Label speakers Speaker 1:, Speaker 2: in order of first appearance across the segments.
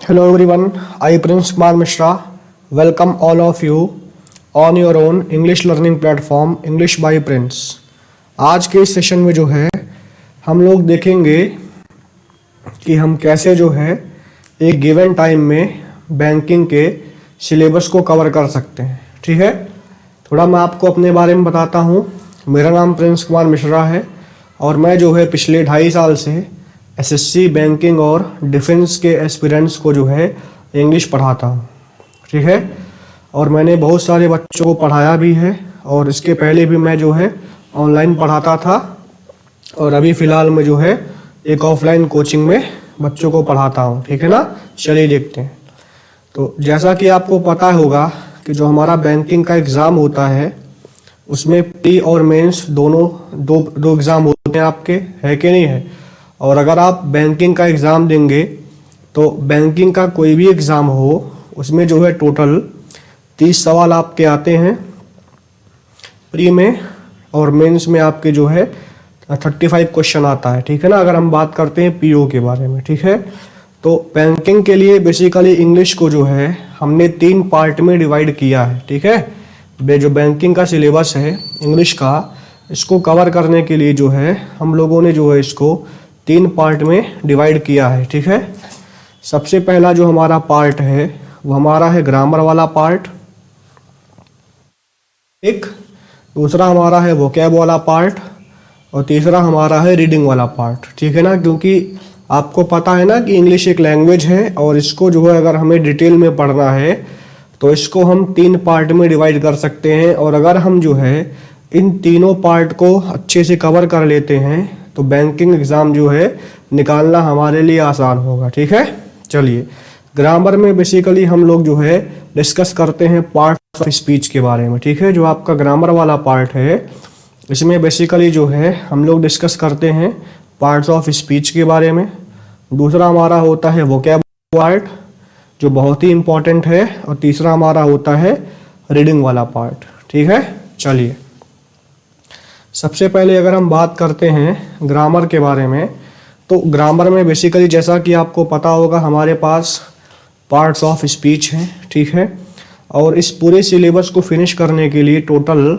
Speaker 1: Hello everyone, I Prince Kumar Mishra. Welcome all of you on your own English learning platform English by Prince. आज के इस session में जो है हम लोग देखेंगे कि हम कैसे जो है एक गिवन टाइम में बैंकिंग के सिलेबस को कवर कर सकते हैं। ठीक है, थोड़ा मैं आपको अपने बारे में बताता हूँ। मेरा नाम प्रिंस कुमार मिश्रा है और मैं जो है पिछले 2.5 साल से एसएससी बैंकिंग और डिफेंस के एस्पिरेंट्स को जो है इंग्लिश पढ़ाता हूँ। ठीक है, और मैंने बहुत सारे बच्चों को पढ़ाया भी है और इसके पहले भी मैं जो है ऑनलाइन पढ़ाता था और अभी फ़िलहाल मैं जो है एक ऑफलाइन कोचिंग में बच्चों को पढ़ाता हूँ। ठीक है ना, चलिए देखते हैं। तो जैसा कि आपको पता होगा कि जो हमारा बैंकिंग का एग्ज़ाम होता है उसमें प्री और मेंस दोनों दो एग्ज़ाम होते हैं आपके, है कि नहीं है। और अगर आप बैंकिंग का एग्ज़ाम देंगे तो बैंकिंग का कोई भी एग्ज़ाम हो उसमें जो है टोटल 30 सवाल आपके आते हैं प्री में, और मेंस में आपके जो है 35 क्वेश्चन आता है। ठीक है ना, अगर हम बात करते हैं पीओ के बारे में। ठीक है, तो बैंकिंग के लिए बेसिकली इंग्लिश को जो है हमने 3 पार्ट में डिवाइड किया है। ठीक है, जो बैंकिंग का सिलेबस है इंग्लिश का, इसको कवर करने के लिए जो है हम लोगों ने जो है इसको 3 पार्ट में डिवाइड किया है। ठीक है, सबसे पहला जो हमारा पार्ट है वो हमारा है ग्रामर वाला पार्ट, एक दूसरा हमारा है वोकैब वाला पार्ट और तीसरा हमारा है रीडिंग वाला पार्ट। ठीक है ना, क्योंकि आपको पता है ना कि इंग्लिश एक लैंग्वेज है और इसको जो है अगर हमें डिटेल में पढ़ना है तो इसको हम 3 पार्ट में डिवाइड कर सकते हैं। और अगर हम जो है इन तीनों पार्ट को अच्छे से कवर कर लेते हैं तो बैंकिंग एग्ज़ाम जो है निकालना हमारे लिए आसान होगा। ठीक है, चलिए ग्रामर में बेसिकली हम लोग जो है डिस्कस करते हैं पार्ट्स ऑफ स्पीच के बारे में। ठीक है, जो आपका ग्रामर वाला पार्ट है इसमें बेसिकली जो है हम लोग डिस्कस करते हैं पार्ट्स ऑफ स्पीच के बारे में। दूसरा हमारा होता है वोकैब पार्ट जो बहुत ही इम्पोर्टेंट है, और तीसरा हमारा होता है रीडिंग वाला पार्ट। ठीक है, चलिए सबसे पहले अगर हम बात करते हैं ग्रामर के बारे में, तो ग्रामर में बेसिकली जैसा कि आपको पता होगा हमारे पास पार्ट्स ऑफ स्पीच हैं। ठीक है, और इस पूरे सिलेबस को फिनिश करने के लिए टोटल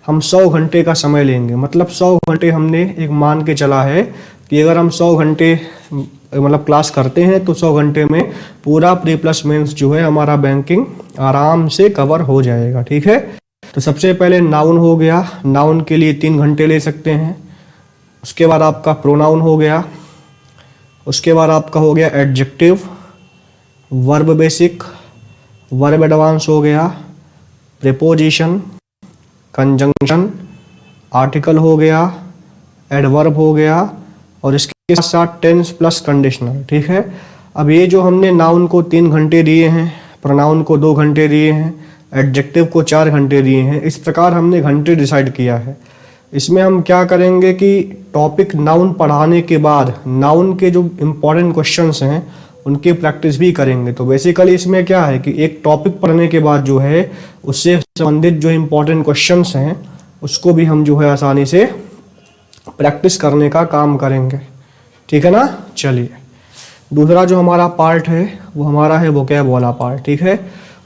Speaker 1: हम 100 घंटे का समय लेंगे। मतलब 100 घंटे हमने एक मान के चला है कि अगर हम 100 घंटे मतलब क्लास करते हैं तो 100 घंटे में पूरा प्री प्लस मेंस जो है हमारा बैंकिंग आराम से कवर हो जाएगा। ठीक है, तो सबसे पहले नाउन हो गया, नाउन के लिए 3 घंटे ले सकते हैं। उसके बाद आपका प्रोनाउन हो गया, उसके बाद आपका हो गया adjective, verb basic, verb advance हो गया, प्रीपोजिशन, कंजंक्शन, आर्टिकल हो गया, एडवर्ब हो गया, और इसके साथ साथ टेंस प्लस कंडीशनल। ठीक है, अब ये जो हमने नाउन को 3 घंटे दिए हैं, प्रोनाउन को 2 घंटे दिए हैं, एडजेक्टिव को 4 घंटे दिए हैं, इस प्रकार हमने घंटे डिसाइड किया है। इसमें हम क्या करेंगे कि टॉपिक नाउन पढ़ाने के बाद नाउन के जो इम्पोर्टेंट क्वेश्चंस हैं उनकी प्रैक्टिस भी करेंगे। तो बेसिकली इसमें क्या है कि एक टॉपिक पढ़ने के बाद जो है उससे संबंधित जो इम्पोर्टेंट क्वेश्चंस हैं उसको भी हम जो है आसानी से प्रैक्टिस करने का काम करेंगे। ठीक है ना, चलिए दूसरा जो हमारा पार्ट है वो हमारा है वोकैब वाला पार्ट। ठीक है,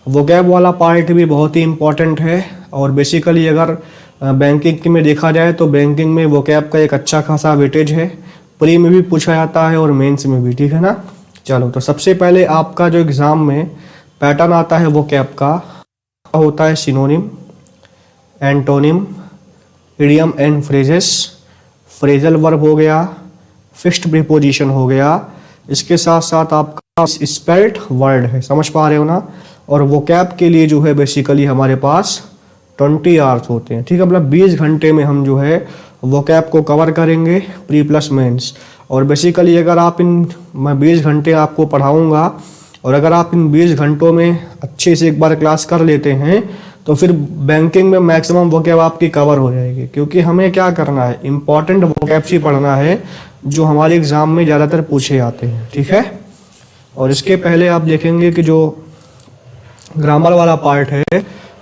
Speaker 1: वोकैब वाला पार्ट भी बहुत ही इम्पोर्टेंट है और बेसिकली अगर बैंकिंग में देखा जाए तो बैंकिंग में वोकैब का एक अच्छा खासा वेटेज है, प्री में भी पूछा जाता है और मेंस में भी। ठीक है ना, चलो तो सबसे पहले आपका जो एग्ज़ाम में पैटर्न आता है वोकैब का होता है synonym, antonym, idiom and phrases, phrasal verb हो गया, फिक्स्ड प्रीपोजिशन हो गया, इसके साथ साथ आपका स्पेल्ट वर्ड है, समझ पा रहे हो ना। और वोकैब के लिए जो है बेसिकली हमारे पास 20 आवर्स होते हैं। ठीक है, मतलब 20 घंटे में हम जो है वोकैब को कवर करेंगे प्री प्लस मेंस। और बेसिकली अगर आप मैं 20 घंटे आपको पढ़ाऊंगा और अगर आप इन 20 घंटों में अच्छे से एक बार क्लास कर लेते हैं तो फिर बैंकिंग में मैक्सिमम वोकैब आपकी कवर हो जाएगी। क्योंकि हमें क्या करना है, इंपॉर्टेंट वोकैब्स ही पढ़ना है जो हमारे एग्ज़ाम में ज़्यादातर पूछे जाते हैं। ठीक है, और इसके पहले आप देखेंगे कि जो ग्रामर वाला पार्ट है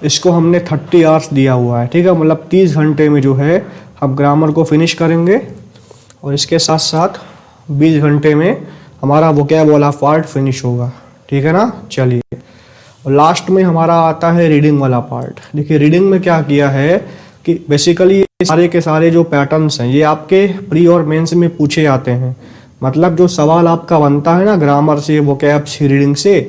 Speaker 1: इसको हमने 30 आवर्स दिया हुआ है। ठीक है, मतलब 30 घंटे में जो है हम ग्रामर को फिनिश करेंगे और इसके साथ साथ 20 घंटे में हमारा वोकैब वाला पार्ट फिनिश होगा। ठीक है ना। चलिए, और लास्ट में हमारा आता है रीडिंग वाला पार्ट। देखिए रीडिंग में क्या किया है कि बेसिकली ये सारे के सारे जो पैटर्न्स हैं ये आपके प्री और मेंस में पूछे जाते हैं। मतलब जो सवाल आपका बनता है ना ग्रामर से, वोकैब से, रीडिंग से,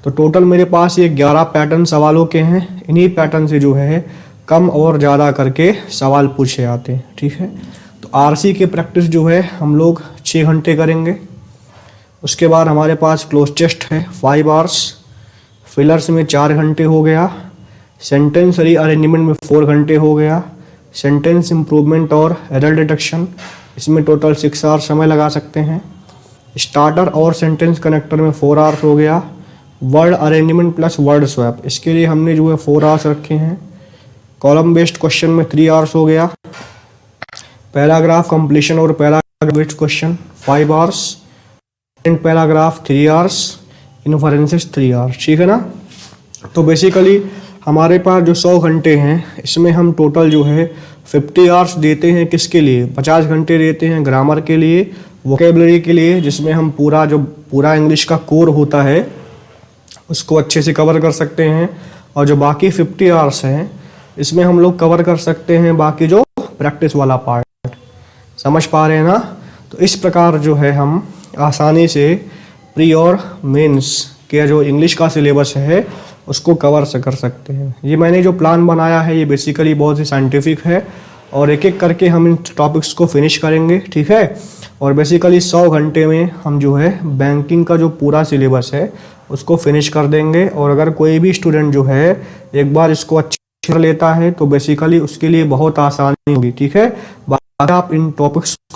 Speaker 1: तो टोटल मेरे पास ये 11 पैटर्न सवालों के हैं। इन्हीं पैटर्न से जो है कम और ज़्यादा करके सवाल पूछे जाते हैं। ठीक है, तो आरसी की प्रैक्टिस जो है हम लोग 6 घंटे करेंगे। उसके बाद हमारे पास क्लोज टेस्ट है 5 आवर्स, फिलर्स में 4 घंटे हो गया, सेंटेंस रीअरेंजमेंट में 4 घंटे हो गया, सेंटेंस इम्प्रूवमेंट और एरर डिटेक्शन इसमें टोटल 6 आवर्स समय लगा सकते हैं। स्टार्टर और सेंटेंस कनेक्टर में 4 आवर्स हो गया। Word arrangement plus word swap इसके लिए हमने जो है 4 आवर्स रखे हैं। कॉलम बेस्ड क्वेश्चन में 3 आवर्स हो गया। पैराग्राफ कंप्लीशन और paragraph based question 5 hours, and paragraph 3 hours, inferences 3 hours. ठीक है ना। तो बेसिकली हमारे पास जो 100 घंटे हैं इसमें हम टोटल जो है 50 आवर्स देते हैं। किसके लिए? 50 घंटे देते हैं ग्रामर के लिए, वोकेबलरी के लिए, जिसमें हम पूरा इंग्लिश का कोर होता है उसको अच्छे से कवर कर सकते हैं। और जो बाकी 50 आवर्स हैं इसमें हम लोग कवर कर सकते हैं बाकी जो प्रैक्टिस वाला पार्ट। समझ पा रहे हैं ना। तो इस प्रकार जो है हम आसानी से प्री और मेंस के जो इंग्लिश का सिलेबस है उसको कवर से कर सकते हैं। ये मैंने जो प्लान बनाया है ये बेसिकली बहुत ही साइंटिफिक है और एक एक करके हम इन टॉपिक्स को फिनिश करेंगे। ठीक है, और बेसिकली 100 घंटे में हम जो है बैंकिंग का जो पूरा सिलेबस है उसको फिनिश कर देंगे। और अगर कोई भी स्टूडेंट जो है एक बार इसको अच्छे से लेता है तो बेसिकली उसके लिए बहुत आसानी होगी। ठीक है, बाकी आप इन टॉपिक्स को